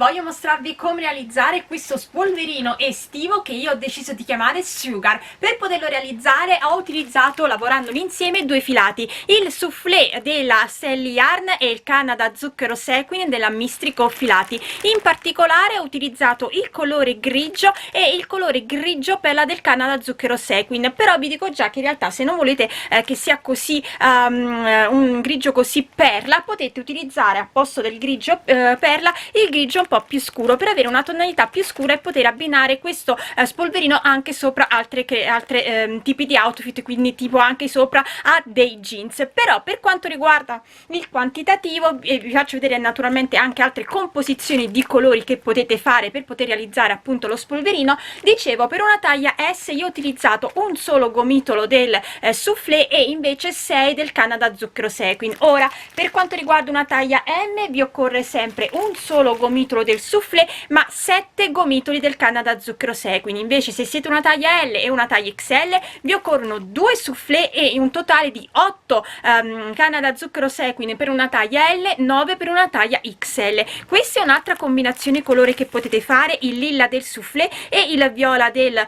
voglio mostrarvi come realizzare questo spolverino estivo che io ho deciso di chiamare Sugar. Per poterlo realizzare ho utilizzato, lavorandoli insieme, due filati: il soufflé della Sally Yarn e il Canada Zucchero Sequin della Mistrico Filati. In particolare ho utilizzato il colore grigio e il colore grigio perla del Canada Zucchero Sequin, però vi dico già che in realtà, se non volete che sia così un grigio così perla, potete utilizzare a posto del grigio perla il grigio un po' più scuro, per avere una tonalità più scura e poter abbinare questo spolverino anche sopra altre tipi di outfit, quindi tipo anche sopra a dei jeans. Però per quanto riguarda il quantitativo, vi faccio vedere naturalmente anche altre composizioni di colori che potete fare per poter realizzare appunto lo spolverino. Dicevo, per una taglia S io ho utilizzato un solo gomitolo del soufflé e invece 6 del Canada Zucchero Sequin. Ora, per quanto riguarda una taglia M, vi occorre sempre un solo gomitolo del soufflé ma 7 gomitoli del Canada Zucchero Sequin. Invece, se siete una taglia L e una taglia XL, vi occorrono 2 soufflé e un totale di 8 Canada Zucchero Sequin per una taglia L, 9 per una taglia XL. Questa è un'altra combinazione colore che potete fare: il lilla del soufflé e il viola del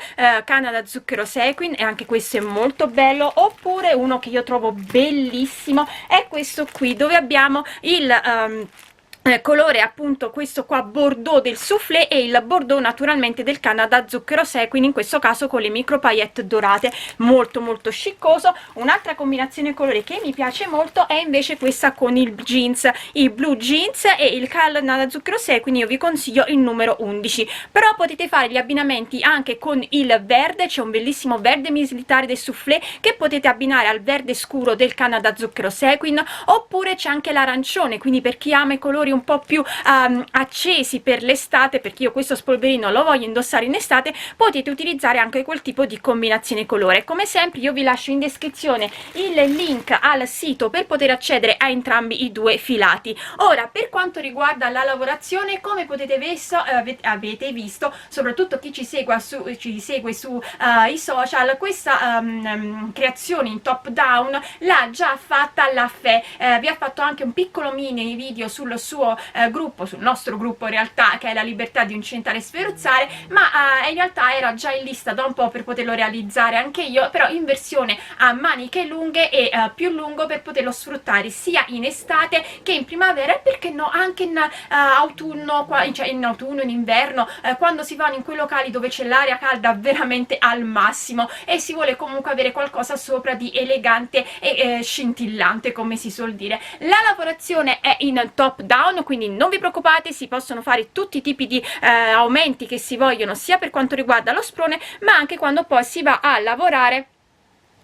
Canada Zucchero Sequin, e anche questo è molto bello. Oppure uno che io trovo bellissimo è questo qui, dove abbiamo il colore appunto questo qua bordeaux del soufflé e il bordeaux naturalmente del Canada Zucchero Sequin, in questo caso con le micro paillette dorate, molto molto sciccoso. Un'altra combinazione colore che mi piace molto è invece questa con il jeans, il blue jeans e il Canada Zucchero Sequin. Io vi consiglio il numero 11, però potete fare gli abbinamenti anche con il verde. C'è un bellissimo verde militare del soufflé che potete abbinare al verde scuro del Canada Zucchero Sequin, oppure c'è anche l'arancione, quindi per chi ama i colori un po' più accesi per l'estate, perché io questo spolverino lo voglio indossare in estate, potete utilizzare anche quel tipo di combinazione colore. Come sempre io vi lascio in descrizione il link al sito per poter accedere a entrambi i due filati. Ora, per quanto riguarda la lavorazione, come potete avete visto, soprattutto chi ci segue su i social, questa creazione in top down l'ha già fatta la Fe. Vi ha fatto anche un piccolo mini video sul suo gruppo, sul nostro gruppo in realtà, che è La Libertà di Uncinetare e Sferruzzare, ma in realtà era già in lista da un po' per poterlo realizzare anche io, però in versione a maniche lunghe e più lungo, per poterlo sfruttare sia in estate che in primavera, e perché no anche in autunno, cioè in autunno, in inverno, quando si vanno in quei locali dove c'è l'aria calda veramente al massimo e si vuole comunque avere qualcosa sopra di elegante e scintillante, come si suol dire. La lavorazione è in top down, quindi non vi preoccupate, si possono fare tutti i tipi di aumenti che si vogliono, sia per quanto riguarda lo sprone ma anche quando poi si va a lavorare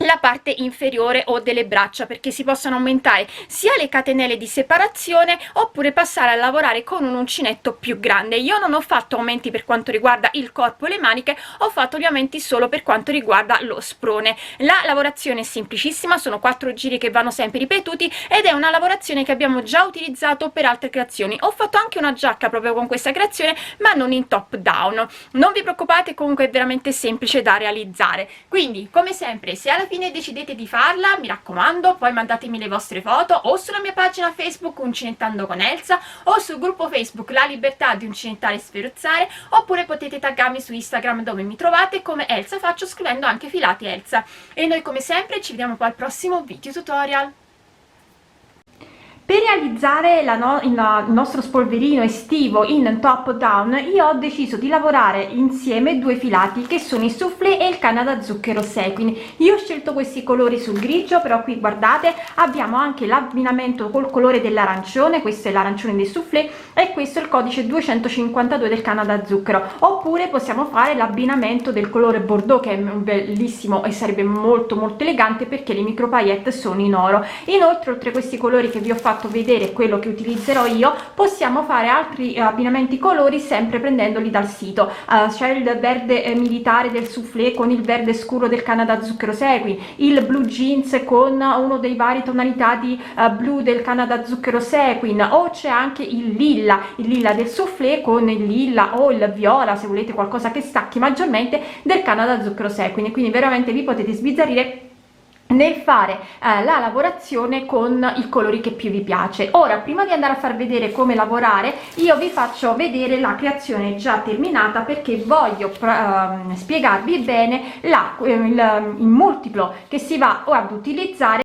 la parte inferiore o delle braccia, perché si possono aumentare sia le catenelle di separazione oppure passare a lavorare con un uncinetto più grande. Io non ho fatto aumenti per quanto riguarda il corpo e le maniche, ho fatto gli aumenti solo per quanto riguarda lo sprone. La lavorazione è semplicissima, sono 4 giri che vanno sempre ripetuti ed è una lavorazione che abbiamo già utilizzato per altre creazioni. Ho fatto anche una giacca proprio con questa creazione, ma non in top down. Non vi preoccupate, comunque è veramente semplice da realizzare. Quindi, come sempre, se alla fine decidete di farla, mi raccomando, poi mandatemi le vostre foto o sulla mia pagina Facebook Uncinettando con Elsa, o sul gruppo Facebook La Libertà di Uncinettare e Sferruzzare, oppure potete taggarmi su Instagram, dove mi trovate come Elsa Faccio, scrivendo anche Filati Elsa. E noi come sempre ci vediamo poi al prossimo video tutorial. Per realizzare il nostro spolverino estivo in top down, io ho deciso di lavorare insieme due filati che sono il soufflé e il Canada Zucchero Sequin. Io ho scelto questi colori sul grigio, però qui guardate abbiamo anche l'abbinamento col colore dell'arancione. Questo è l'arancione del soufflé e questo è il codice 252 del Canada Zucchero. Oppure possiamo fare l'abbinamento del colore bordeaux, che è bellissimo e sarebbe molto molto elegante perché le micro paillette sono in oro. Inoltre, oltre a questi colori che vi ho fatto vedere, quello che utilizzerò io, possiamo fare altri abbinamenti colori sempre prendendoli dal sito. C'è il verde militare del soufflé con il verde scuro del Canada Zucchero Sequin, il blue jeans con uno dei vari tonalità di blu del Canada Zucchero Sequin, o c'è anche il lilla del soufflé con il lilla o il viola, se volete qualcosa che stacchi maggiormente, del Canada Zucchero Sequin. Quindi veramente vi potete sbizzarrire nel fare la lavorazione con i colori che più vi piace. Ora, prima di andare a far vedere come lavorare, io vi faccio vedere la creazione già terminata, perché voglio spiegarvi bene il multiplo che si va ad utilizzare.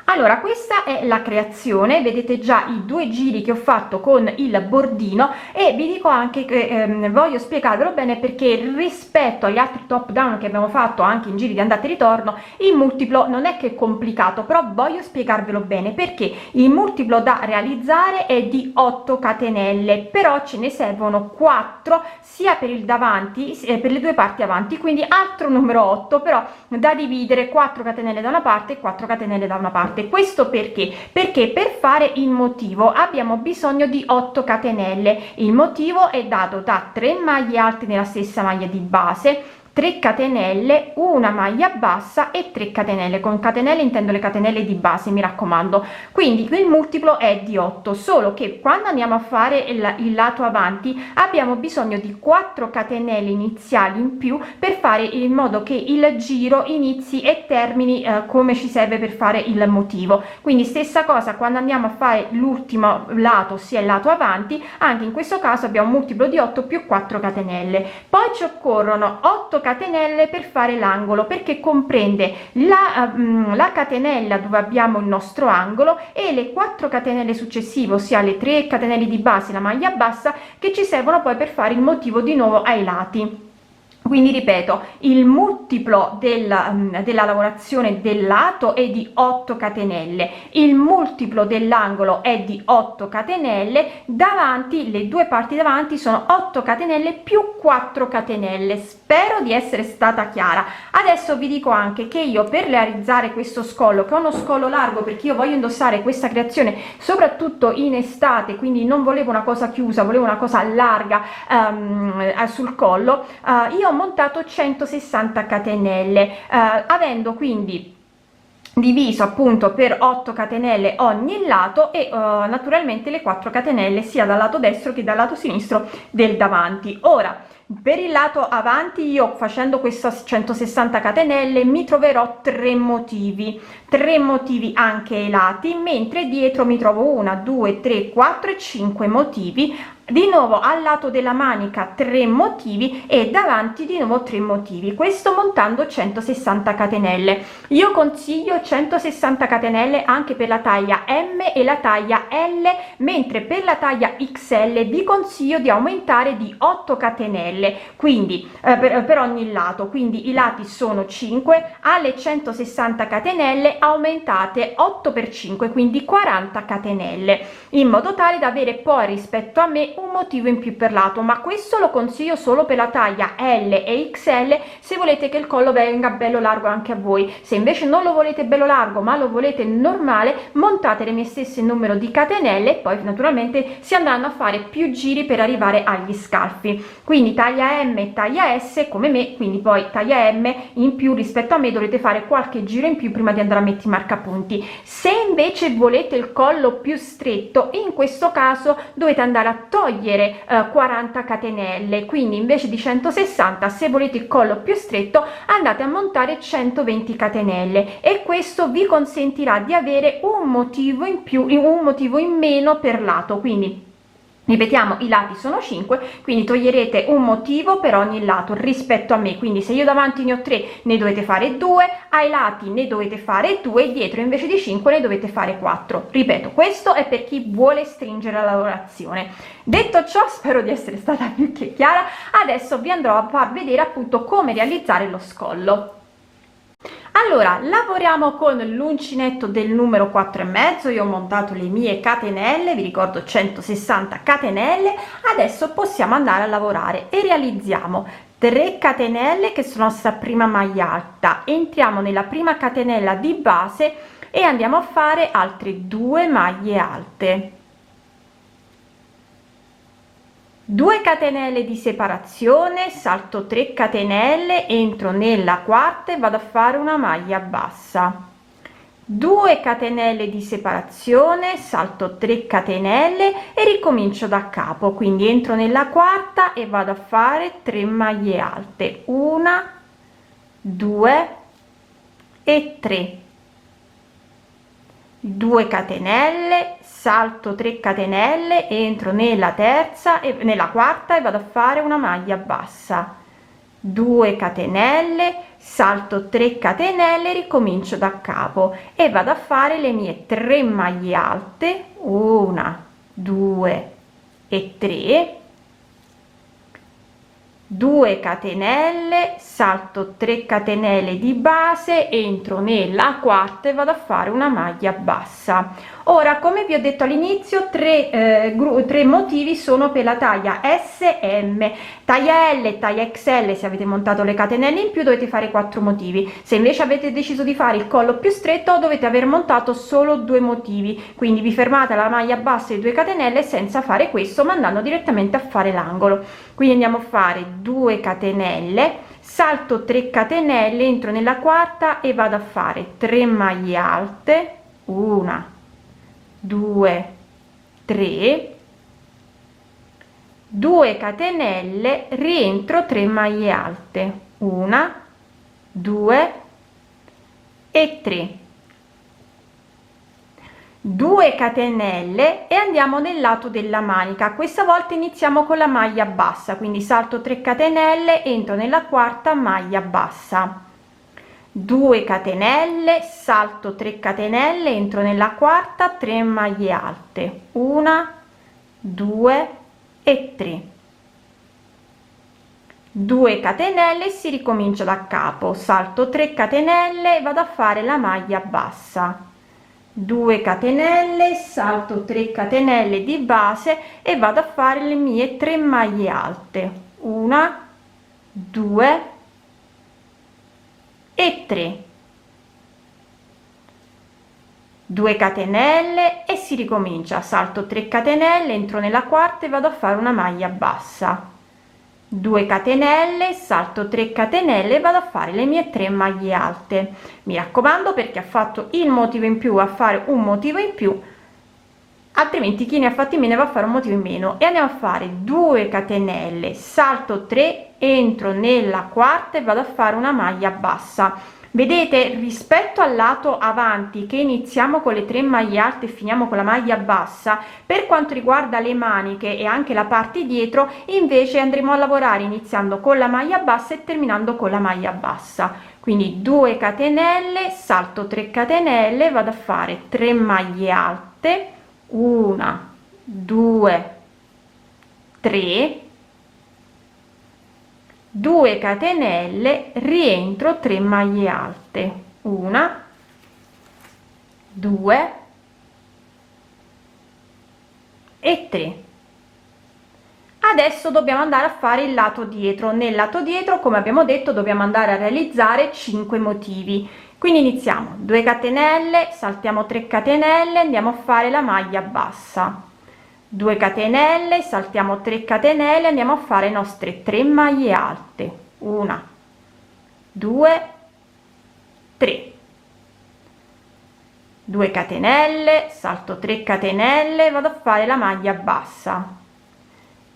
Allora, questa è la creazione, vedete già i 2 giri che ho fatto con il bordino, e vi dico anche che voglio spiegarvelo bene, perché rispetto agli altri top down che abbiamo fatto anche in giri di andata e ritorno, il multiplo non è che è complicato, però voglio spiegarvelo bene, perché il multiplo da realizzare è di 8 catenelle, però ce ne servono 4 sia per il davanti per le 2 parti avanti, quindi altro numero 8, però da dividere, 4 catenelle da una parte e 4 catenelle da una parte. Questo perché per fare il motivo abbiamo bisogno di 8 catenelle. Il motivo è dato da 3 maglie alte nella stessa maglia di base, 3 catenelle, una maglia bassa e 3 catenelle. Con catenelle intendo le catenelle di base, mi raccomando. Quindi il multiplo è di 8, solo che quando andiamo a fare il lato avanti abbiamo bisogno di 4 catenelle iniziali in più, per fare in modo che il giro inizi e termini come ci serve per fare il motivo. Quindi stessa cosa quando andiamo a fare l'ultimo lato, ossia il lato avanti, anche in questo caso abbiamo un multiplo di 8 più 4 catenelle. Poi ci occorrono 8 catenelle per fare l'angolo, perché comprende la catenella dove abbiamo il nostro angolo e le 4 catenelle successive, ossia le 3 catenelle di base e la maglia bassa, che ci servono poi per fare il motivo di nuovo ai lati. Quindi ripeto, il multiplo della lavorazione del lato è di 8 catenelle, il multiplo dell'angolo è di 8 catenelle, davanti le 2 parti davanti sono 8 catenelle più 4 catenelle. Spero di essere stata chiara. Adesso vi dico anche che io, per realizzare questo scollo, che è uno scollo largo perché io voglio indossare questa creazione soprattutto in estate, quindi non volevo una cosa chiusa, volevo una cosa larga sul collo, io ho montato 160 catenelle, avendo quindi diviso appunto per 8 catenelle ogni lato, e naturalmente le 4 catenelle sia dal lato destro che dal lato sinistro del davanti. Ora, per il lato avanti, io facendo questa 160 catenelle mi troverò 3 motivi anche ai lati, mentre dietro mi trovo 1 2 3 4 e 5 motivi. Di nuovo al lato della manica 3 motivi e davanti di nuovo 3 motivi, questo montando 160 catenelle. Io consiglio 160 catenelle anche per la taglia M e la taglia L, mentre per la taglia XL vi consiglio di aumentare di 8 catenelle, quindi per ogni lato, quindi i lati sono 5, alle 160 catenelle aumentate 8 per 5, quindi 40 catenelle, in modo tale da avere poi rispetto a me un motivo in più per lato. Ma questo lo consiglio solo per la taglia L e XL, se volete che il collo venga bello largo anche a voi. Se invece non lo volete bello largo ma lo volete normale, montate le mie stesse numero di catenelle e poi naturalmente si andranno a fare più giri per arrivare agli scalfi. Quindi taglia M e taglia S come me, quindi poi taglia M in più rispetto a me dovrete fare qualche giro in più prima di andare a mettere i marcapunti. Se invece volete il collo più stretto, in questo caso dovete andare a togliere 40 catenelle, quindi invece di 160, se volete il collo più stretto andate a montare 120 catenelle, e questo vi consentirà di avere un motivo in più, un motivo in meno per lato. Quindi ripetiamo, i lati sono 5, quindi toglierete un motivo per ogni lato rispetto a me. Quindi se io davanti ne ho 3, ne dovete fare 2, ai lati ne dovete fare 2, dietro invece di 5 ne dovete fare 4. Ripeto, questo è per chi vuole stringere la lavorazione. Detto ciò, spero di essere stata più che chiara. Adesso vi andrò a far vedere appunto come realizzare lo scollo. Allora, lavoriamo con l'uncinetto del numero 4,5. Io ho montato le mie catenelle, vi ricordo 160 catenelle. Adesso possiamo andare a lavorare e realizziamo 3 catenelle che sono la nostra prima maglia alta, entriamo nella prima catenella di base e andiamo a fare altre 2 maglie alte, 2 catenelle di separazione, salto 3 catenelle, entro nella quarta e vado a fare una maglia bassa, 2 catenelle di separazione, salto 3 catenelle e ricomincio da capo. Quindi entro nella quarta e vado a fare 3 maglie alte, 1 2 e 3, 2 catenelle, salto 3 catenelle, entro nella terza e nella quarta e vado a fare una maglia bassa, 2 catenelle, salto 3 catenelle, ricomincio da capo e vado a fare le mie 3 maglie alte, 1 2 e 3, 2 catenelle, salto 3 catenelle di base, entro nella quarta e vado a fare una maglia bassa. Ora, come vi ho detto all'inizio, tre motivi sono per la taglia S e M. Taglia L e taglia XL, se avete montato le catenelle in più dovete fare 4 motivi. Se invece avete deciso di fare il collo più stretto dovete aver montato solo 2 motivi, quindi vi fermate alla maglia bassa e 2 catenelle senza fare questo, ma andando direttamente a fare l'angolo. Quindi andiamo a fare 2 catenelle, salto 3 catenelle, entro nella quarta e vado a fare 3 maglie alte, 1 2 3, 2 catenelle, rientro 3 maglie alte, 1 2 e 3, 2 catenelle e andiamo nel lato della manica. Questa volta iniziamo con la maglia bassa, quindi salto 3 catenelle, entro nella quarta maglia bassa, 2 catenelle, salto 3 catenelle, entro nella quarta, 3 maglie alte, 1 2 e 3, 2 catenelle, si ricomincia da capo, salto 3 catenelle e vado a fare la maglia bassa, 2 catenelle, salto 3 catenelle di base e vado a fare le mie 3 maglie alte, 1 2 e 3, 2 catenelle e si ricomincia, salto 3 catenelle, entro nella quarta e vado a fare una maglia bassa, 2 catenelle, salto 3 catenelle e vado a fare le mie 3 maglie alte. Mi raccomando, perché ha fatto il motivo in più a fare un motivo in più, altrimenti chi ne ha fatti meno va a fare un motivo in meno. E andiamo a fare 2 catenelle, salto 3, entro nella quarta e vado a fare una maglia bassa. Vedete, rispetto al lato avanti che iniziamo con le 3 maglie alte e finiamo con la maglia bassa, per quanto riguarda le maniche e anche la parte dietro invece andremo a lavorare iniziando con la maglia bassa e terminando con la maglia bassa. Quindi 2 catenelle, salto 3 catenelle, vado a fare 3 maglie alte, 1 2 3, 2 catenelle, rientro 3 maglie alte, 1 2 e 3. Adesso dobbiamo andare a fare il lato dietro. Nel lato dietro, come abbiamo detto, dobbiamo andare a realizzare 5 motivi. Quindi iniziamo 2 catenelle, saltiamo 3 catenelle, andiamo a fare la maglia bassa, 2 catenelle, saltiamo 3 catenelle, andiamo a fare le nostre 3 maglie alte, 1 2 3, 2 catenelle, salto 3 catenelle, vado a fare la maglia bassa,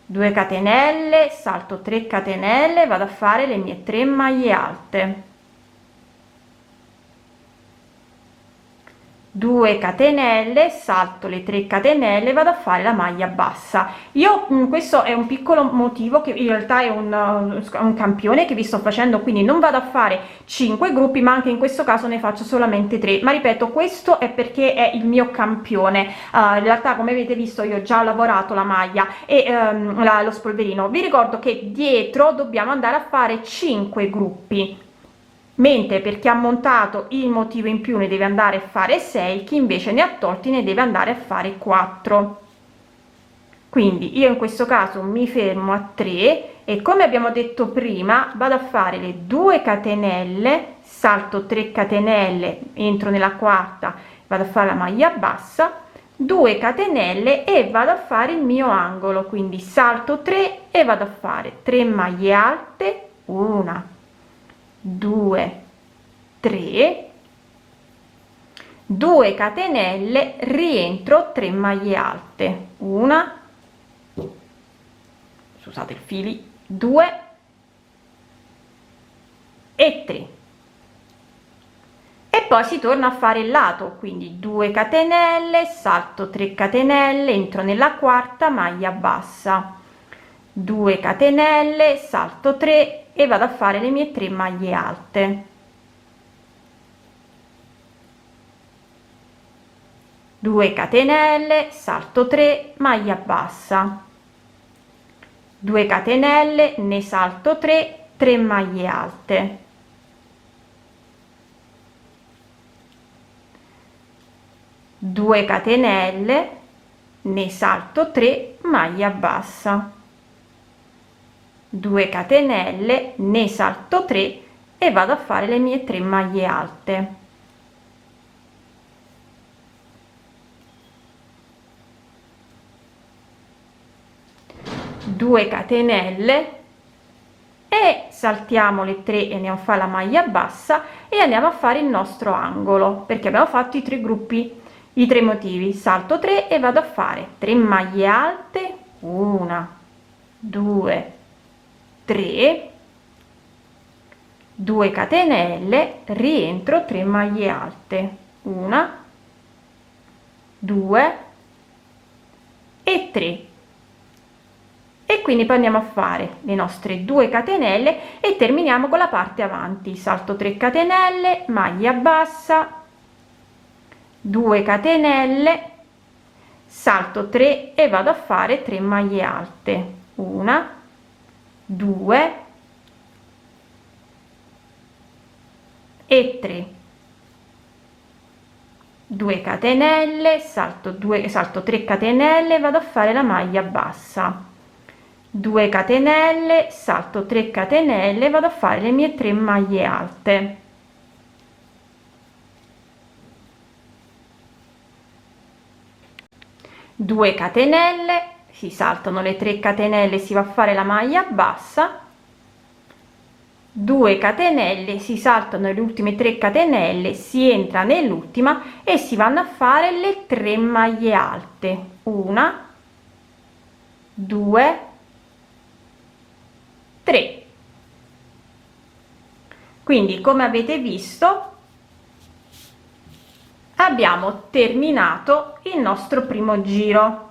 2 catenelle, salto 3 catenelle, vado a fare le mie 3 maglie alte, 2 catenelle, salto le 3 catenelle, vado a fare la maglia bassa. Io questo è un piccolo motivo che in realtà è un campione che vi sto facendo, quindi non vado a fare 5 gruppi, ma anche in questo caso ne faccio solamente 3. Ma ripeto, questo è perché è il mio campione. In realtà, come avete visto, io ho già lavorato la maglia e lo spolverino. Vi ricordo che dietro dobbiamo andare a fare 5 gruppi, mentre per chi ha montato il motivo in più ne deve andare a fare 6, chi invece ne ha tolti ne deve andare a fare 4. Quindi io in questo caso mi fermo a 3 e, come abbiamo detto prima, vado a fare le 2 catenelle, salto 3 catenelle, entro nella quarta, vado a fare la maglia bassa, 2 catenelle e vado a fare il mio angolo, quindi salto 3 e vado a fare 3 maglie alte, 1 2 3, 2 catenelle, rientro 3 maglie alte, 1 scusate il fili, 2 e 3, e poi si torna a fare il lato, quindi 2 catenelle, salto 3 catenelle, entro nella quarta maglia bassa, 2 catenelle, salto 3 e vado a fare le mie 3 maglie alte. 2 catenelle, salto 3, maglia bassa, 2 catenelle, ne salto 3, 3 maglie alte, 2 catenelle, ne salto 3, maglia bassa, 2 catenelle, ne salto 3 e vado a fare le mie 3 maglie alte. 2 catenelle e saltiamo le 3 e andiamo a fare la maglia bassa e andiamo a fare il nostro angolo, perché abbiamo fatto i 3 gruppi, i 3 motivi. Salto 3 e vado a fare 3 maglie alte, 1 2 3, 2 catenelle, rientro, 3 maglie alte, 1 2 e 3, e quindi poi andiamo a fare le nostre 2 catenelle e terminiamo con la parte avanti. Salto 3 catenelle, maglia bassa, 2 catenelle, salto 3 e vado a fare 3 maglie alte, 1 2 e 3, 2 catenelle, salto 3 catenelle, vado a fare la maglia bassa, 2 catenelle, salto 3 catenelle, vado a fare le mie 3 maglie alte, 2 catenelle, si saltano le 3 catenelle, si va a fare la maglia bassa, 2 catenelle, si saltano le ultime 3 catenelle, si entra nell'ultima e si vanno a fare le 3 maglie alte, 1 2 3. Quindi, come avete visto, abbiamo terminato il nostro primo giro.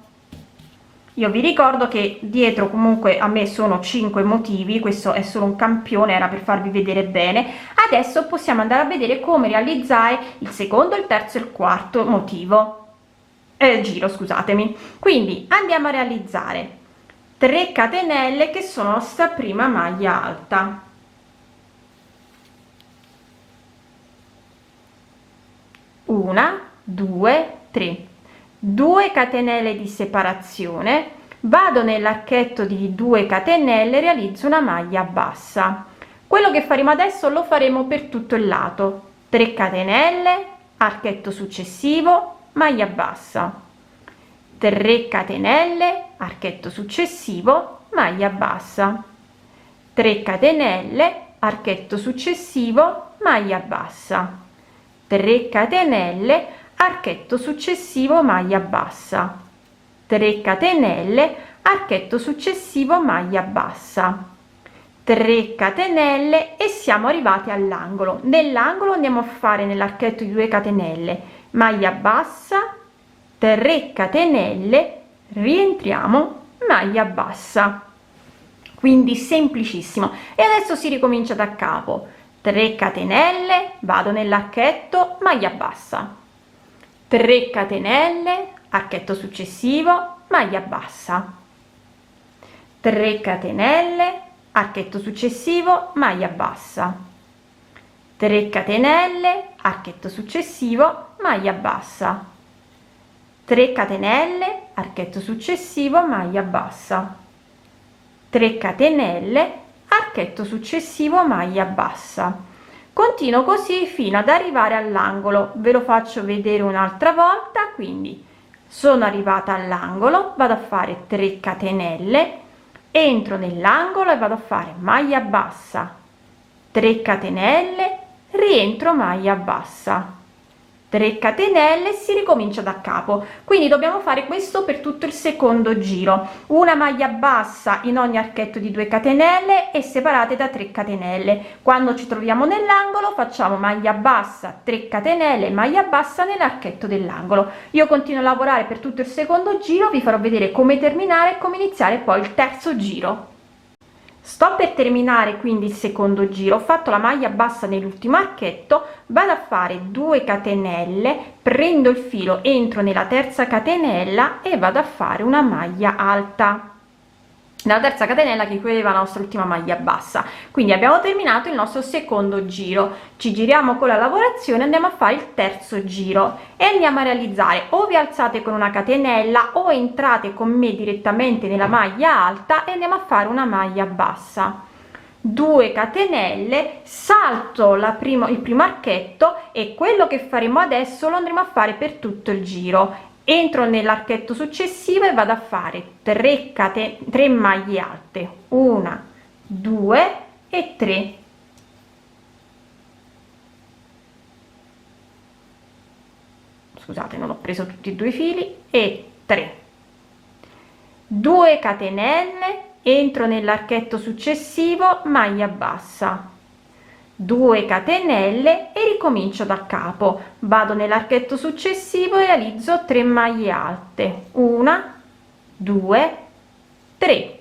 Io vi ricordo che dietro comunque a me sono 5 motivi, questo è solo un campione, era per farvi vedere bene. Adesso possiamo andare a vedere come realizzare il secondo, il terzo e il quarto motivo, giro, scusatemi. Quindi andiamo a realizzare 3 catenelle che sono la nostra prima maglia alta, 1 2 3, 2 catenelle di separazione, vado nell'archetto di 2 catenelle, realizzo una maglia bassa. Quello che faremo adesso lo faremo per tutto il lato, 3 catenelle, archetto successivo, maglia bassa, 3 catenelle, archetto successivo, maglia bassa, 3 catenelle, archetto successivo, maglia bassa, 3 catenelle, archetto successivo, maglia bassa, 3 catenelle, archetto successivo, maglia bassa, 3 catenelle e siamo arrivati all'angolo. Nell'angolo andiamo a fare nell'archetto di 2 catenelle, maglia bassa, 3 catenelle, rientriamo, maglia bassa. Quindi semplicissimo. E adesso si ricomincia da capo, 3 catenelle, vado nell'archetto, maglia bassa, 3 catenelle, archetto successivo, maglia bassa, 3 catenelle, archetto successivo, maglia bassa, 3 catenelle, archetto successivo, maglia bassa, 3 catenelle, archetto successivo, maglia bassa, 3 catenelle, archetto successivo, maglia bassa. Continuo così fino ad arrivare all'angolo. Ve lo faccio vedere un'altra volta. Quindi sono arrivata all'angolo, vado a fare 3 catenelle, entro nell'angolo e vado a fare maglia bassa, 3 catenelle, rientro, maglia bassa, 3 catenelle e si ricomincia da capo. Quindi dobbiamo fare questo per tutto il secondo giro, una maglia bassa in ogni archetto di 2 catenelle e separate da 3 catenelle. Quando ci troviamo nell'angolo facciamo maglia bassa, 3 catenelle, maglia bassa nell'archetto dell'angolo. Io continuo a lavorare per tutto il secondo giro, vi farò vedere come terminare e come iniziare poi il terzo giro. Sto per terminare quindi il secondo giro, ho fatto la maglia bassa nell'ultimo archetto, vado a fare 2 catenelle, prendo il filo, entro nella terza catenella e vado a fare una maglia alta nella terza catenella che equivaleva alla nostra ultima maglia bassa. Quindi abbiamo terminato il nostro secondo giro, ci giriamo con la lavorazione, andiamo a fare il terzo giro e andiamo a realizzare, o vi alzate con una catenella o entrate con me direttamente nella maglia alta e andiamo a fare una maglia bassa, 2 catenelle, salto il primo archetto e quello che faremo adesso lo andremo a fare per tutto il giro. Entro nell'archetto successivo e vado a fare 3 maglie alte, 1, 2 e 3. Scusate, non ho preso tutti e 2 i fili, e 3, 2 catenelle, entro nell'archetto successivo, maglia bassa, 2 catenelle e ricomincio da capo, vado nell'archetto successivo e realizzo 3 maglie alte, 1, 2, 3,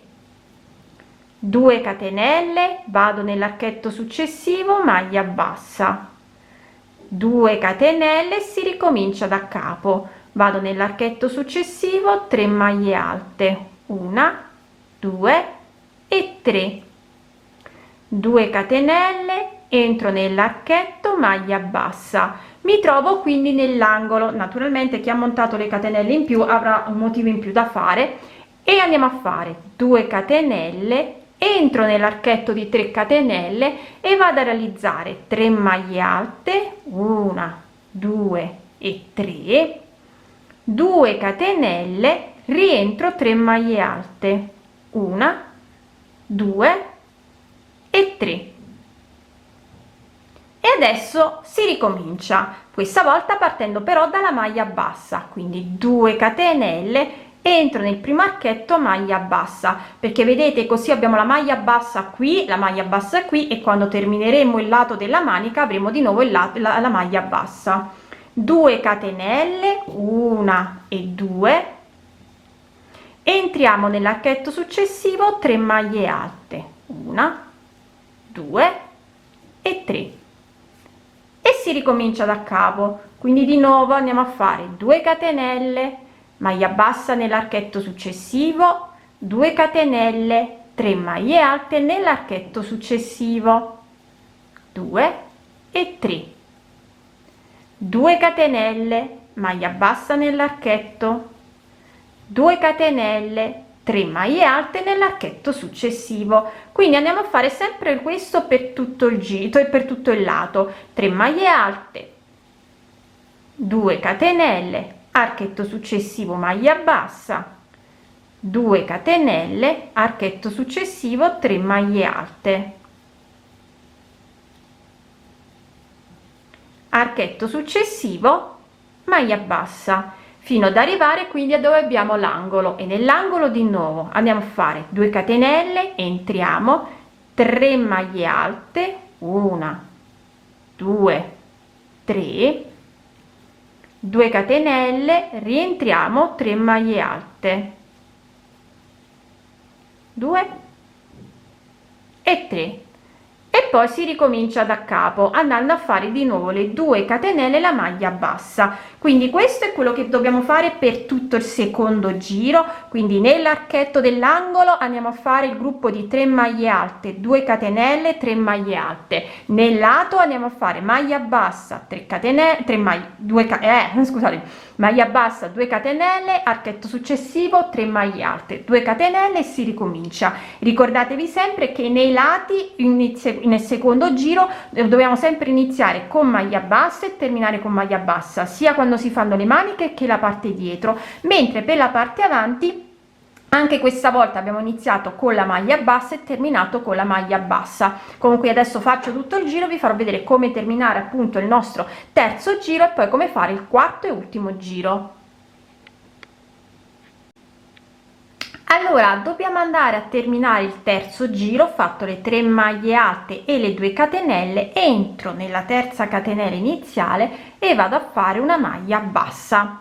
2 catenelle, vado nell'archetto successivo, maglia bassa, 2 catenelle, si ricomincia da capo, vado nell'archetto successivo, 3 maglie alte, 1, 2 e 3, 2 catenelle, entro nell'archetto, maglia bassa, mi trovo quindi nell'angolo. Naturalmente chi ha montato le catenelle in più avrà un motivo in più da fare e andiamo a fare 2 catenelle, entro nell'archetto di 3 catenelle e vado a realizzare 3 maglie alte, 1, 2 e 3, 2 catenelle, rientro 3 maglie alte, 1, 2 e 3. E adesso si ricomincia, questa volta partendo però dalla maglia bassa, quindi 2 catenelle, entro nel primo archetto, maglia bassa, perché vedete così abbiamo la maglia bassa qui, la maglia bassa qui, e quando termineremo il lato della manica avremo di nuovo la maglia bassa. 2 catenelle, 1 e 2, entriamo nell'archetto successivo, 3 maglie alte, 1, 2 e 3, e si ricomincia da capo. Quindi di nuovo andiamo a fare 2 catenelle, maglia bassa nell'archetto successivo, 2 catenelle, 3 maglie alte nell'archetto successivo, 2 e 3, 2 catenelle, maglia bassa nell'archetto, 2 catenelle, 3 maglie alte nell'archetto successivo. Quindi andiamo a fare sempre questo per tutto il giro e per tutto il lato, 3 maglie alte, 2 catenelle, archetto successivo, maglia bassa, 2 catenelle, archetto successivo, 3 maglie alte, archetto successivo, maglia bassa, fino ad arrivare quindi a dove abbiamo l'angolo. E nell'angolo di nuovo andiamo a fare 2 catenelle, entriamo, 3 maglie alte, 1, 2, 3, 2 catenelle, rientriamo, 3 maglie alte, 2 e 3, e poi si ricomincia da capo andando a fare di nuovo le 2 catenelle, la maglia bassa. Quindi questo è quello che dobbiamo fare per tutto il secondo giro. Quindi nell'archetto dell'angolo andiamo a fare il gruppo di 3 maglie alte, 2 catenelle, 3 maglie alte, nel lato andiamo a fare maglia bassa, 3 catenelle, 3 maglie, 2 scusate, maglia bassa, 2 catenelle, archetto successivo, 3 maglie alte, 2 catenelle, e si ricomincia. Ricordatevi sempre che nei lati nel secondo giro dobbiamo sempre iniziare con maglia bassa e terminare con maglia bassa, sia quando si fanno le maniche che la parte dietro, mentre per la parte avanti Anche questa volta abbiamo iniziato con la maglia bassa e terminato con la maglia bassa. Comunque adesso faccio tutto il giro, vi farò vedere come terminare appunto il nostro terzo giro e poi come fare il quarto e ultimo giro. Allora dobbiamo andare a terminare il terzo giro. Ho fatto le 3 maglie alte e le 2 catenelle, entro nella terza catenella iniziale e vado a fare una maglia bassa.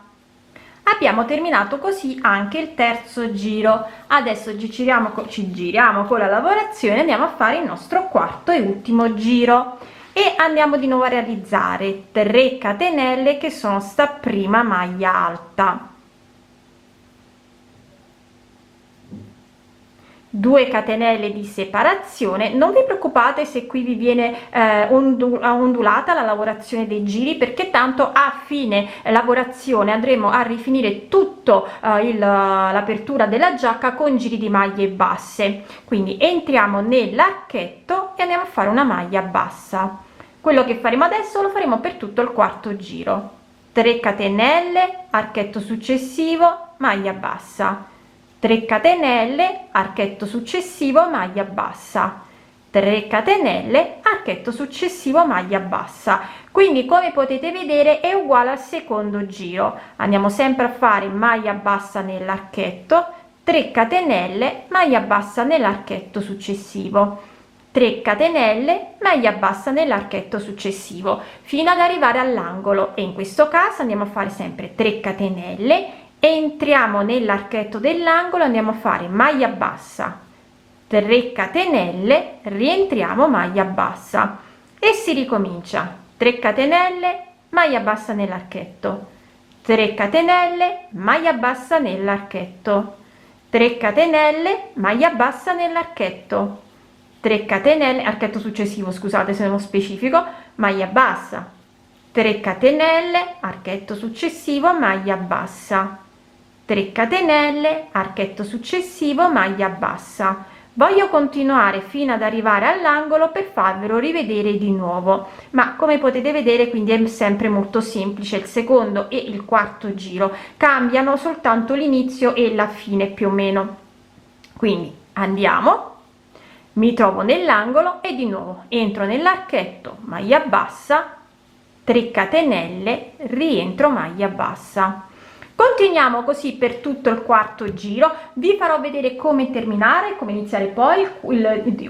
Abbiamo terminato così anche il terzo giro. Adesso ci giriamo con la lavorazione, andiamo a fare il nostro quarto e ultimo giro e andiamo di nuovo a realizzare 3 catenelle che sono sta prima maglia alta, 2 catenelle di separazione. Non vi preoccupate se qui vi viene ondulata la lavorazione dei giri, perché tanto a fine lavorazione andremo a rifinire tutto l'apertura della giacca con giri di maglie basse. Quindi entriamo nell'archetto e andiamo a fare una maglia bassa. Quello che faremo adesso lo faremo per tutto il quarto giro. 3 catenelle, archetto successivo, maglia bassa, 3 catenelle, archetto successivo, maglia bassa, 3 catenelle, archetto successivo, maglia bassa. Quindi come potete vedere è uguale al secondo giro. Andiamo sempre a fare maglia bassa nell'archetto, 3 catenelle, maglia bassa nell'archetto successivo, 3 catenelle, maglia bassa nell'archetto successivo fino ad arrivare all'angolo, e in questo caso andiamo a fare sempre 3 catenelle, entriamo nell'archetto dell'angolo, andiamo a fare maglia bassa, 3 catenelle, rientriamo maglia bassa e si ricomincia. 3 catenelle, maglia bassa nell'archetto, 3 catenelle, maglia bassa nell'archetto, 3 catenelle, maglia bassa nell'archetto, 3 catenelle, archetto successivo, scusate se non specifico, maglia bassa, 3 catenelle, archetto successivo, maglia bassa, 3 catenelle, archetto successivo, maglia bassa. Voglio continuare fino ad arrivare all'angolo per farvelo rivedere di nuovo, ma come potete vedere quindi è sempre molto semplice. Il secondo e il quarto giro cambiano soltanto l'inizio e la fine più o meno. Quindi andiamo, mi trovo nell'angolo e di nuovo entro nell'archetto, maglia bassa, 3 catenelle, rientro maglia bassa. Continuiamo così per tutto il quarto giro. Vi farò vedere come terminare, come iniziare poi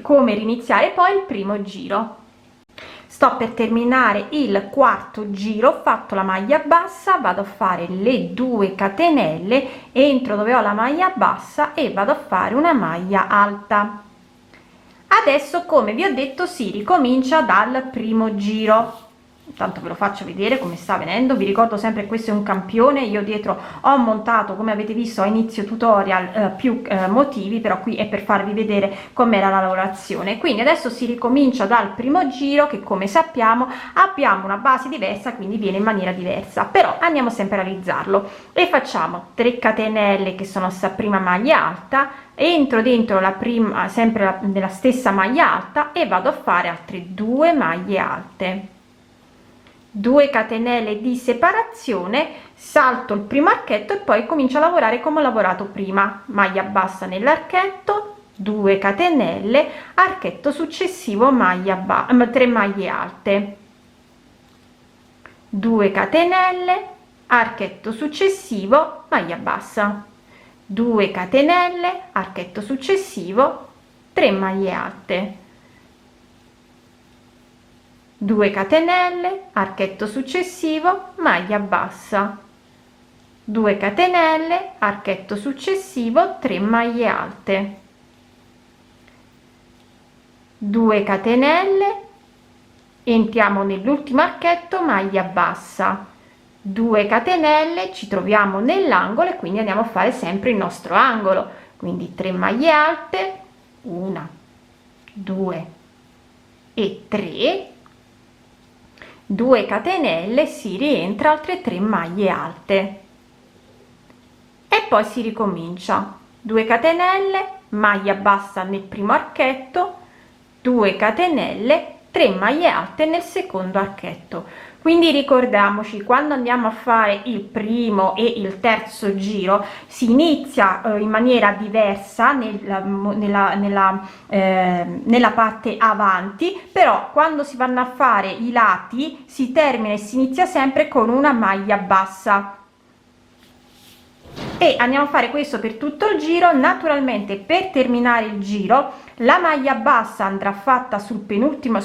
come riniziare poi il primo giro. Sto per terminare il quarto giro, ho fatto la maglia bassa, vado a fare le 2 catenelle, entro dove ho la maglia bassa e vado a fare una maglia alta. Adesso, come vi ho detto, si ricomincia dal primo giro. Intanto ve lo faccio vedere come sta venendo. Vi ricordo sempre che questo è un campione, io dietro ho montato, come avete visto a inizio tutorial, più motivi, però qui è per farvi vedere com'era la lavorazione. Quindi adesso si ricomincia dal primo giro, che come sappiamo abbiamo una base diversa, quindi viene in maniera diversa, però andiamo sempre a realizzarlo e facciamo 3 catenelle che sono sta prima maglia alta, entro dentro la prima, sempre nella stessa maglia alta, e vado a fare altre 2 maglie alte, 2 catenelle di separazione, salto il primo archetto e poi comincio a lavorare come ho lavorato prima. Maglia bassa nell'archetto, 2 catenelle, archetto successivo, maglia 3 maglie alte, 2 catenelle, archetto successivo, maglia bassa, 2 catenelle, archetto successivo, 3 maglie alte, 2 catenelle, archetto successivo, maglia bassa, 2 catenelle, archetto successivo, 3 maglie alte, 2 catenelle, entriamo nell'ultimo archetto, maglia bassa, 2 catenelle, ci troviamo nell'angolo e quindi andiamo a fare sempre il nostro angolo, quindi 3 maglie alte, 1, 2 e 3, 2 catenelle, si rientra, altre 3 maglie alte e poi si ricomincia. 2 catenelle, maglia bassa nel primo archetto, 2 catenelle, 3 maglie alte nel secondo archetto. Quindi ricordiamoci, quando andiamo a fare il primo e il terzo giro si inizia in maniera diversa nella parte avanti, però quando si vanno a fare i lati si termina e si inizia sempre con una maglia bassa, e andiamo a fare questo per tutto il giro. Naturalmente, per terminare il giro, la maglia bassa andrà fatta sull'ultimo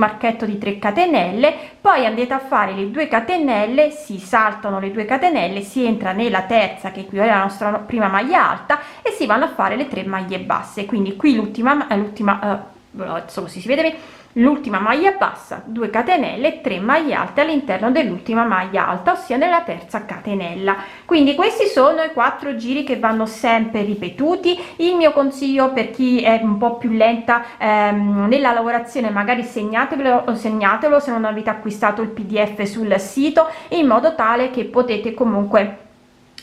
archetto di 3 catenelle, poi andate a fare le 2 catenelle, si saltano le 2 catenelle, si entra nella terza, che equivale alla nostra prima maglia alta, e si vanno a fare le 3 maglie basse. Quindi qui adesso così si vede, l'ultima maglia bassa, 2 catenelle, 3 maglie alte all'interno dell'ultima maglia alta, ossia nella terza catenella. Quindi questi sono i 4 giri che vanno sempre ripetuti. Il mio consiglio per chi è un po' più lenta nella lavorazione, magari segnatelo, se non avete acquistato il PDF sul sito, in modo tale che potete comunque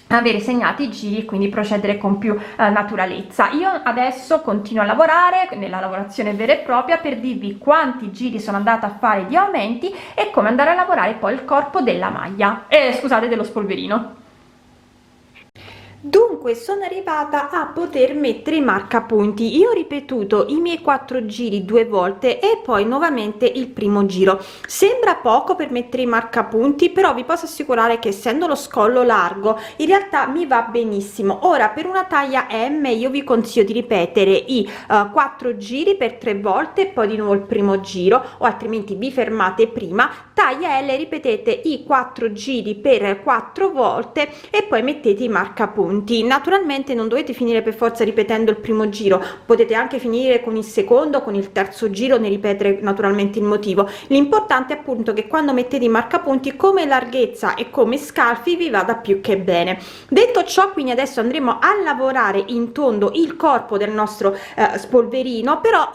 avere segnati i giri e quindi procedere con più naturalezza. Io adesso continuo a lavorare nella lavorazione vera e propria per dirvi quanti giri sono andata a fare di aumenti e come andare a lavorare poi il corpo della maglia, scusate, dello spolverino. Dunque sono arrivata a poter mettere i marcapunti. Io ho ripetuto i miei 4 giri 2 volte e poi nuovamente il primo giro. Sembra poco per mettere i marcapunti, però vi posso assicurare che, essendo lo scollo largo, in realtà mi va benissimo. Ora, per una taglia M io vi consiglio di ripetere i 4 giri per 3 volte e poi di nuovo il primo giro, o altrimenti vi fermate prima. Taglia L ripetete i 4 giri per 4 volte e poi mettete i marcapunti. Naturalmente non dovete finire per forza ripetendo il primo giro, potete anche finire con il secondo, con il terzo giro, ne ripetere naturalmente il motivo. L'importante è appunto che quando mettete i marcapunti, come larghezza e come scalfi, vi vada più che bene. Detto ciò, quindi adesso andremo a lavorare in tondo il corpo del nostro spolverino, però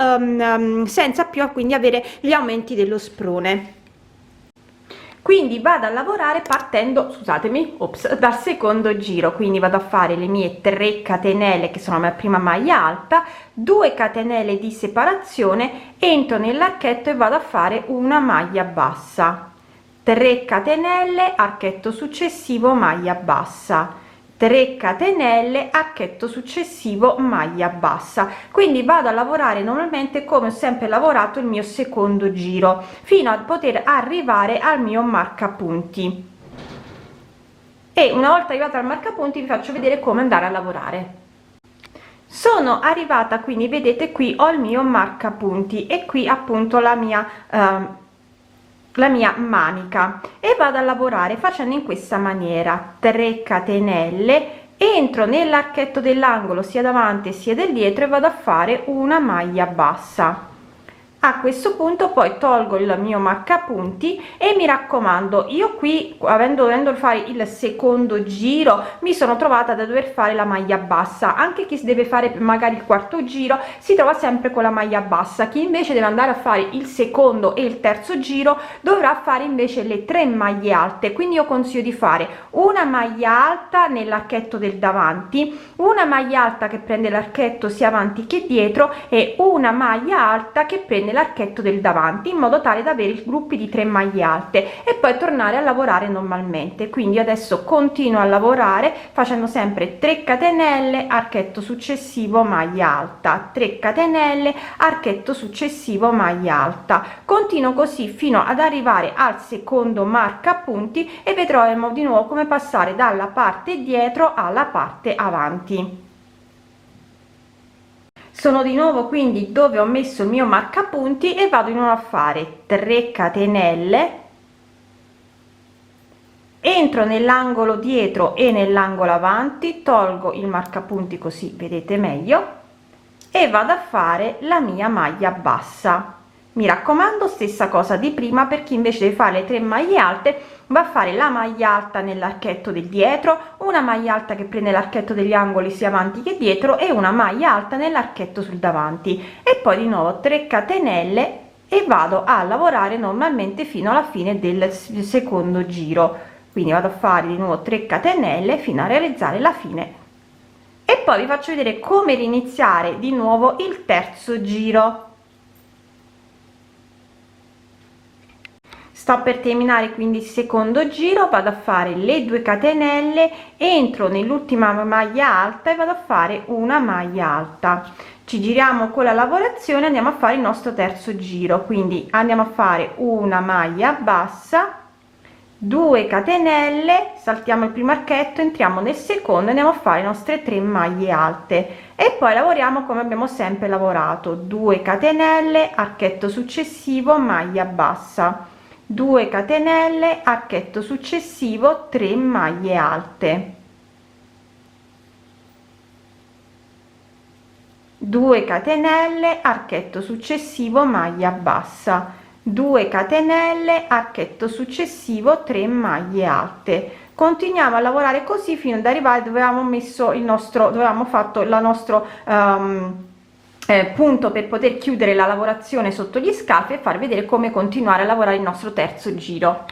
senza più quindi avere gli aumenti dello sprone. Quindi vado a lavorare partendo, scusatemi, dal secondo giro. Quindi vado a fare le mie 3 catenelle, che sono la mia prima maglia alta, 2 catenelle di separazione, entro nell'archetto e vado a fare una maglia bassa, 3 catenelle, archetto successivo, maglia bassa, 3 catenelle, archetto successivo, maglia bassa. Quindi vado a lavorare normalmente come ho sempre lavorato il mio secondo giro, fino a poter arrivare al mio marcapunti, e una volta arrivata al marcapunti vi faccio vedere come andare a lavorare. Sono arrivata, quindi vedete qui ho il mio marcapunti e qui appunto la mia manica, e vado a lavorare facendo in questa maniera: 3 catenelle, entro nell'archetto dell'angolo sia davanti sia del dietro e vado a fare una maglia bassa. A questo punto poi tolgo il mio marcapunti e mi raccomando, io qui dovendo fare il secondo giro mi sono trovata da dover fare la maglia bassa. Anche chi deve fare magari il quarto giro si trova sempre con la maglia bassa. Chi invece deve andare a fare il secondo e il terzo giro dovrà fare invece le 3 maglie alte. Quindi io consiglio di fare una maglia alta nell'archetto del davanti, una maglia alta che prende l'archetto sia avanti che dietro e una maglia alta che prende l'archetto del davanti, in modo tale da avere i gruppi di 3 maglie alte e poi tornare a lavorare normalmente. Quindi adesso continuo a lavorare facendo sempre 3 catenelle, archetto successivo, maglia alta, 3 catenelle, archetto successivo, maglia alta. Continuo così fino ad arrivare al secondo marcapunti e vedremo di nuovo come passare dalla parte dietro alla parte avanti. Sono di nuovo quindi dove ho messo il mio marcapunti e vado di nuovo a fare 3 catenelle, entro nell'angolo dietro e nell'angolo avanti, tolgo il marcapunti così vedete meglio e vado a fare la mia maglia bassa. Mi raccomando, stessa cosa di prima, per chi invece deve fare le 3 maglie alte va a fare la maglia alta nell'archetto del dietro, una maglia alta che prende l'archetto degli angoli sia avanti che dietro e una maglia alta nell'archetto sul davanti, e poi di nuovo 3 catenelle e vado a lavorare normalmente fino alla fine del secondo giro. Quindi vado a fare di nuovo 3 catenelle fino a realizzare la fine e poi vi faccio vedere come riniziare di nuovo il terzo giro. sto per terminare quindi il secondo giro, vado a fare le 2 catenelle, entro nell'ultima maglia alta e vado a fare una maglia alta. Ci giriamo con la lavorazione, andiamo a fare il nostro terzo giro, quindi andiamo a fare una maglia bassa, 2 catenelle, saltiamo il primo archetto, entriamo nel secondo, andiamo a fare le nostre 3 maglie alte e poi lavoriamo come abbiamo sempre lavorato: 2 catenelle, archetto successivo, maglia bassa, 2 catenelle, archetto successivo, 3 maglie alte, 2 catenelle, archetto successivo, maglia bassa, 2 catenelle, archetto successivo, 3 maglie alte. Continuiamo a lavorare così fino ad arrivare dove avevamo messo il nostro, dove avevamo fatto la nostro punto per poter chiudere la lavorazione sotto gli scalfi e far vedere come continuare a lavorare il nostro terzo giro.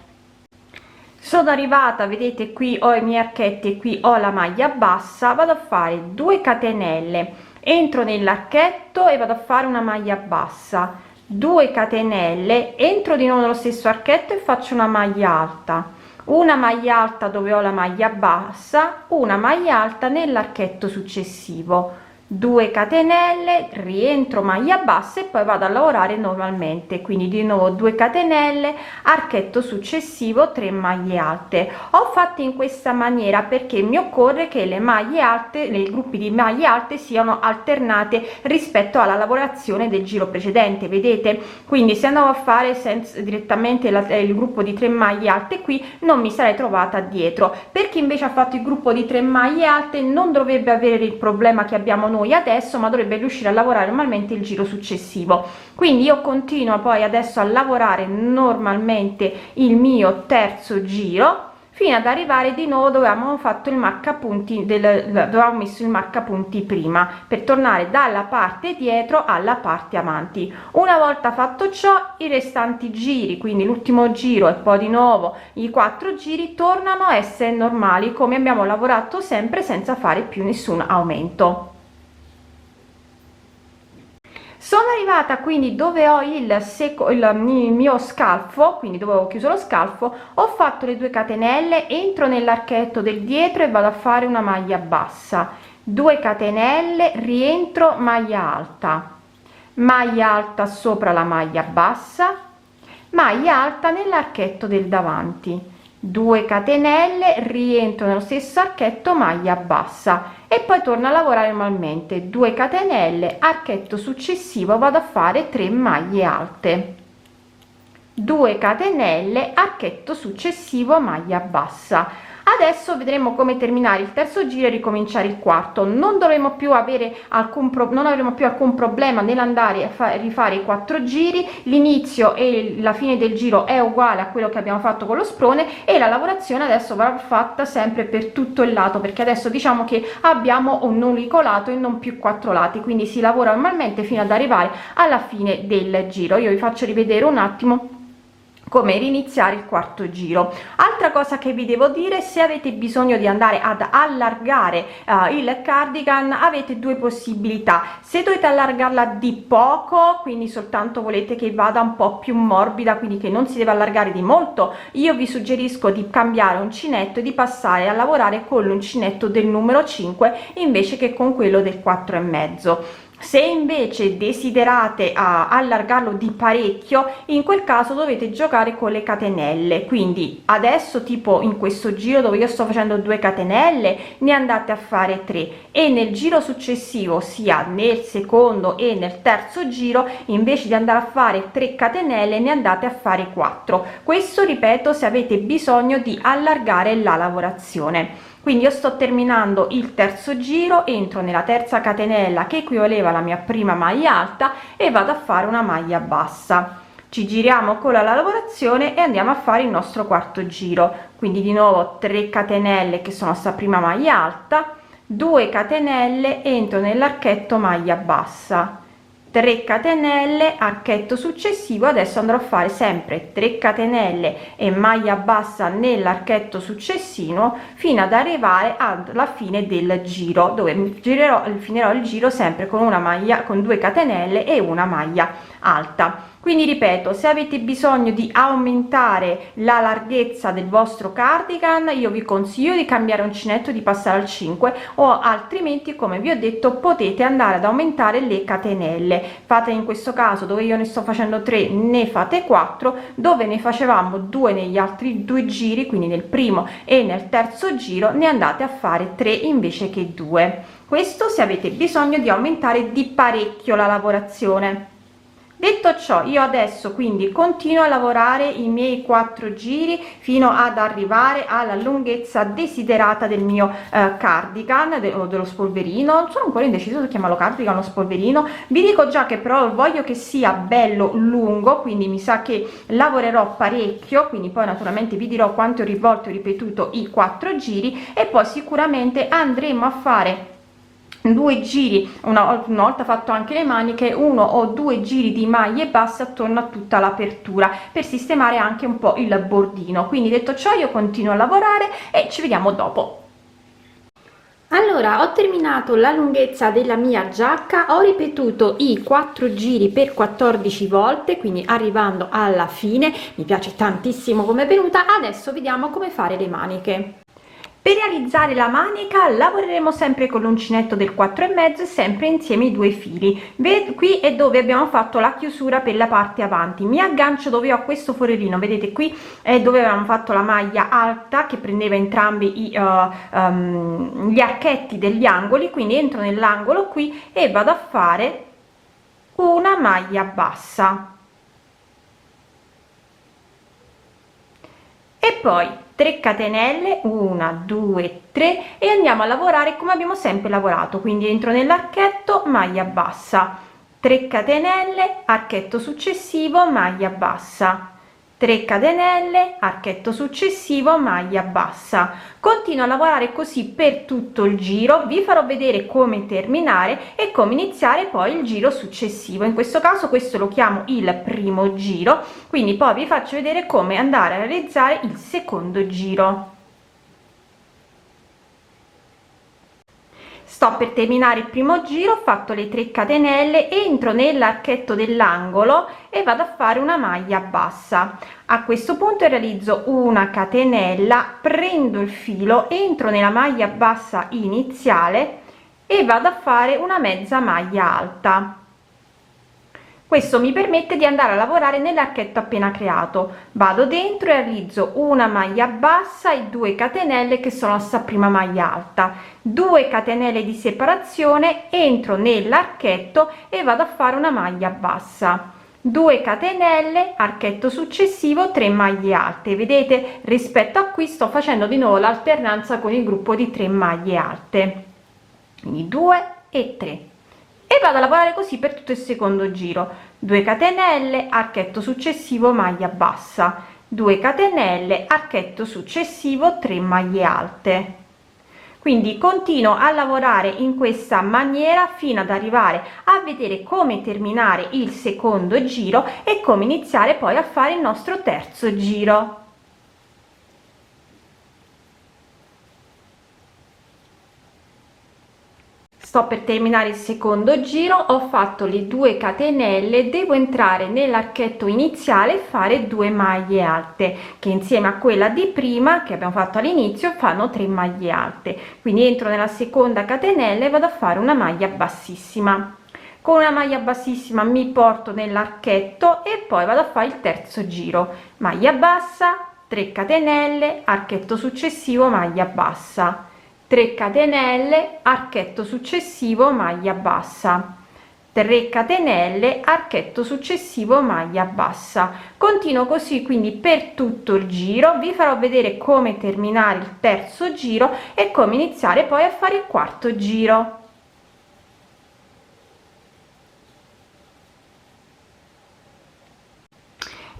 Sono arrivata, vedete, qui ho i miei archetti e qui ho la maglia bassa, vado a fare 2 catenelle, entro nell'archetto e vado a fare una maglia bassa, 2 catenelle, entro di nuovo nello stesso archetto e faccio una maglia alta, una maglia alta dove ho la maglia bassa, una maglia alta nell'archetto successivo, 2 catenelle, rientro, maglia bassa e poi vado a lavorare normalmente, quindi di nuovo 2 catenelle, archetto successivo, 3 maglie alte. Ho fatto in questa maniera perché mi occorre che le maglie alte, i gruppi di maglie alte siano alternate rispetto alla lavorazione del giro precedente, vedete? Quindi se andavo a fare direttamente il gruppo di 3 maglie alte qui, non mi sarei trovata dietro. Per chi invece ha fatto il gruppo di 3 maglie alte non dovrebbe avere il problema che abbiamo noi adesso, ma dovrebbe riuscire a lavorare normalmente il giro successivo. Quindi io continuo poi adesso a lavorare normalmente il mio terzo giro fino ad arrivare di nuovo dove avevamo fatto il marcapunti dove avevamo messo il marcapunti prima, per tornare dalla parte dietro alla parte avanti. Una volta fatto ciò, i restanti giri, quindi l'ultimo giro e poi di nuovo i 4 giri, tornano a essere normali come abbiamo lavorato sempre, senza fare più nessun aumento. Sono arrivata quindi dove ho il mio scalfo, quindi dove ho chiuso lo scalfo, ho fatto le 2 catenelle, entro nell'archetto del dietro e vado a fare una maglia bassa, 2 catenelle, rientro, maglia alta sopra la maglia bassa, maglia alta nell'archetto del davanti, 2 catenelle, rientro nello stesso archetto, maglia bassa e poi torno a lavorare normalmente, 2 catenelle, archetto successivo, vado a fare 3 maglie alte, 2 catenelle, archetto successivo, maglia bassa. Adesso vedremo come terminare il terzo giro e ricominciare il quarto. Non dovremo più avere non avremo più alcun problema nell'andare a rifare i 4 giri. L'inizio e la fine del giro è uguale a quello che abbiamo fatto con lo sprone e la lavorazione adesso va fatta sempre per tutto il lato, perché adesso diciamo che abbiamo un unico lato e non più 4 lati, quindi si lavora normalmente fino ad arrivare alla fine del giro. Io vi faccio rivedere un attimo come riniziare il quarto giro. Altra cosa che vi devo dire: se avete bisogno di andare ad allargare il cardigan, avete 2 possibilità. Se dovete allargarla di poco, quindi soltanto volete che vada un po' più morbida, quindi che non si deve allargare di molto, io vi suggerisco di cambiare uncinetto e di passare a lavorare con l'uncinetto del numero 5 invece che con quello del 4,5. Se invece desiderate allargarlo di parecchio, in quel caso dovete giocare con le catenelle. Quindi adesso, tipo in questo giro dove io sto facendo 2 catenelle, ne andate a fare 3 e nel giro successivo, sia nel secondo e nel terzo giro, invece di andare a fare 3 catenelle ne andate a fare 4. Questo, ripeto, se avete bisogno di allargare la lavorazione. Quindi io sto terminando il terzo giro, entro nella terza catenella che equivaleva alla mia prima maglia alta e vado a fare una maglia bassa. Ci giriamo con la lavorazione e andiamo a fare il nostro quarto giro. Quindi di nuovo 3 catenelle che sono sta prima maglia alta, 2 catenelle, entro nell'archetto, maglia bassa, 3 catenelle, archetto successivo. Adesso andrò a fare sempre 3 catenelle e maglia bassa nell'archetto successivo fino ad arrivare alla fine del giro, dove finirò il giro sempre con una maglia, con 2 catenelle e una maglia alta. Quindi ripeto, se avete bisogno di aumentare la larghezza del vostro cardigan, io vi consiglio di cambiare uncinetto, di passare al 5, o altrimenti, come vi ho detto, potete andare ad aumentare le catenelle. Fate in questo caso, dove io ne sto facendo 3, ne fate 4, dove ne facevamo 2 negli altri 2 giri, quindi nel primo e nel terzo giro ne andate a fare 3 invece che 2. Questo se avete bisogno di aumentare di parecchio la lavorazione. Detto ciò, io adesso quindi continuo a lavorare i miei 4 giri fino ad arrivare alla lunghezza desiderata del mio cardigan o dello spolverino. Sono ancora indeciso se chiamarlo cardigan o spolverino. Vi dico già che però voglio che sia bello lungo, quindi mi sa che lavorerò parecchio, quindi poi naturalmente vi dirò quante volte ho ripetuto i 4 giri, e poi sicuramente andremo a fare 2 giri, una volta fatto anche le maniche, 1 o 2 giri di maglie basse attorno a tutta l'apertura, per sistemare anche un po' il bordino. Quindi detto ciò, io continuo a lavorare e ci vediamo dopo. Allora, ho terminato la lunghezza della mia giacca, ho ripetuto i 4 giri per 14 volte, quindi arrivando alla fine. Mi piace tantissimo come è venuta. Adesso vediamo come fare le maniche. Per realizzare la manica lavoreremo sempre con l'uncinetto del 4,5 e sempre insieme i 2 fili. Qui è dove abbiamo fatto la chiusura per la parte avanti. Mi aggancio dove ho questo forellino, vedete qui è dove avevamo fatto la maglia alta che prendeva entrambi gli archetti degli angoli, quindi entro nell'angolo qui e vado a fare una maglia bassa e poi 3 catenelle, 1 2 3, e andiamo a lavorare come abbiamo sempre lavorato, quindi entro nell'archetto, maglia bassa, 3 catenelle, archetto successivo, maglia bassa, 3 catenelle, archetto successivo, maglia bassa. Continuo a lavorare così per tutto il giro. Vi farò vedere come terminare e come iniziare poi il giro successivo. In questo caso questo lo chiamo il primo giro, quindi poi vi faccio vedere come andare a realizzare il secondo giro. Sto per terminare il primo giro, ho fatto le 3 catenelle, entro nell'archetto dell'angolo e vado a fare una maglia bassa. A questo punto realizzo una catenella, prendo il filo, entro nella maglia bassa iniziale e vado a fare una mezza maglia alta. Questo mi permette di andare a lavorare nell'archetto appena creato. Vado dentro e realizzo una maglia bassa e 2 catenelle che sono sta prima maglia alta, 2 catenelle di separazione, entro nell'archetto e vado a fare una maglia bassa, 2 catenelle, archetto successivo, 3 maglie alte. Vedete, rispetto a qui sto facendo di nuovo l'alternanza con il gruppo di 3 maglie alte, quindi 2 e 3, e vado a lavorare così per tutto il secondo giro. 2 catenelle, archetto successivo, maglia bassa, 2 catenelle, archetto successivo, 3 maglie alte. Quindi continuo a lavorare in questa maniera fino ad arrivare a vedere come terminare il secondo giro e come iniziare poi a fare il nostro terzo giro. Sto per terminare il secondo giro, ho fatto le 2 catenelle, devo entrare nell'archetto iniziale e fare 2 maglie alte che insieme a quella di prima che abbiamo fatto all'inizio fanno 3 maglie alte. Quindi entro nella seconda catenella e vado a fare una maglia bassissima. Con una maglia bassissima mi porto nell'archetto e poi vado a fare il terzo giro, maglia bassa, 3 catenelle, archetto successivo, maglia bassa, 3 catenelle, archetto successivo, maglia bassa, 3 catenelle, archetto successivo, maglia bassa. Continuo così quindi per tutto il giro. Vi farò vedere come terminare il terzo giro e come iniziare poi a fare il quarto giro.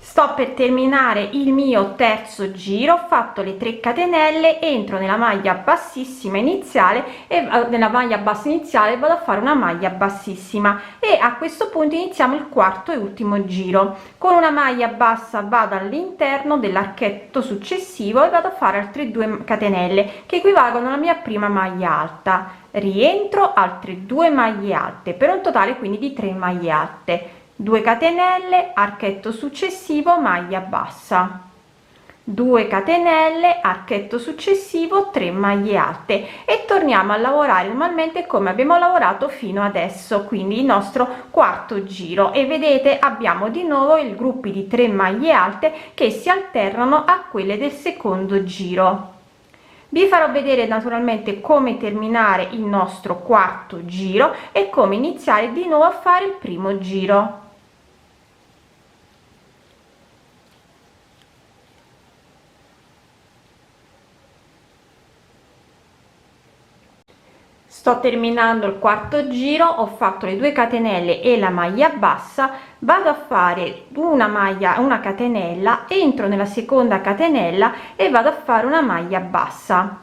Sto per terminare il mio terzo giro, ho fatto le 3 catenelle, entro nella maglia bassissima iniziale e nella maglia bassa iniziale vado a fare una maglia bassissima, e a questo punto iniziamo il quarto e ultimo giro. Con una maglia bassa vado all'interno dell'archetto successivo e vado a fare altre 2 catenelle che equivalgono alla mia prima maglia alta, rientro, altre 2 maglie alte per un totale quindi di 3 maglie alte, 2 catenelle, archetto successivo, maglia bassa, 2 catenelle, archetto successivo, 3 maglie alte, e torniamo a lavorare normalmente come abbiamo lavorato fino adesso, quindi il nostro quarto giro. E vedete, abbiamo di nuovo i gruppi di 3 maglie alte che si alternano a quelle del secondo giro. Vi farò vedere naturalmente come terminare il nostro quarto giro e come iniziare di nuovo a fare il primo giro. Sto terminando il quarto giro, ho fatto le 2 catenelle e la maglia bassa, vado a fare una catenella, entro nella seconda catenella e vado a fare una maglia bassa.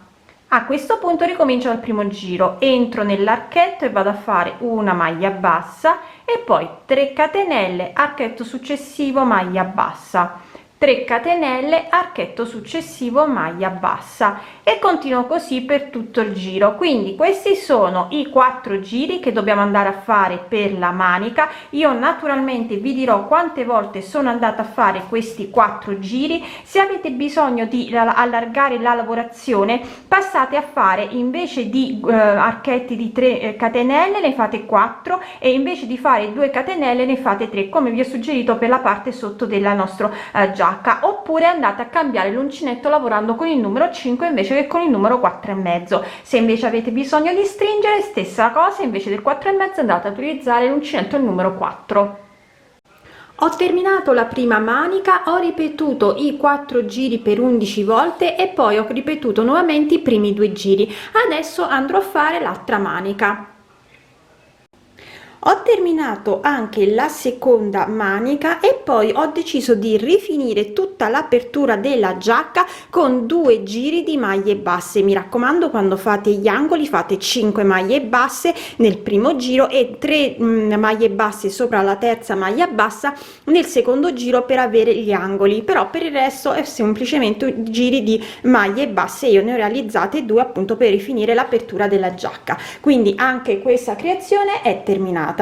A questo punto ricomincio dal primo giro, entro nell'archetto e vado a fare una maglia bassa e poi 3 catenelle, archetto successivo, maglia bassa, 3 catenelle, archetto successivo, maglia bassa, e continuo così per tutto il giro. Quindi questi sono i 4 giri che dobbiamo andare a fare per la manica. Io naturalmente vi dirò quante volte sono andata a fare questi 4 giri. Se avete bisogno di allargare la lavorazione, passate a fare, invece di archetti di 3 catenelle, ne fate 4, e invece di fare 2 catenelle ne fate 3, come vi ho suggerito per la parte sotto della nostra giacca. Oppure andate a cambiare l'uncinetto lavorando con il numero 5 invece che con il numero 4,5. Se invece avete bisogno di stringere, stessa cosa, invece del 4,5 andate ad utilizzare l'uncinetto il numero 4. Ho terminato la prima manica, ho ripetuto i 4 giri per 11 volte e poi ho ripetuto nuovamente i primi 2 giri. Adesso andrò a fare l'altra manica. Ho terminato anche la seconda manica e poi ho deciso di rifinire tutta l'apertura della giacca con 2 giri di maglie basse. Mi raccomando, quando fate gli angoli fate 5 maglie basse nel primo giro e 3 maglie basse sopra la terza maglia bassa nel secondo giro per avere gli angoli, però per il resto è semplicemente giri di maglie basse. Io ne ho realizzate 2 appunto per rifinire l'apertura della giacca, quindi anche questa creazione è terminata.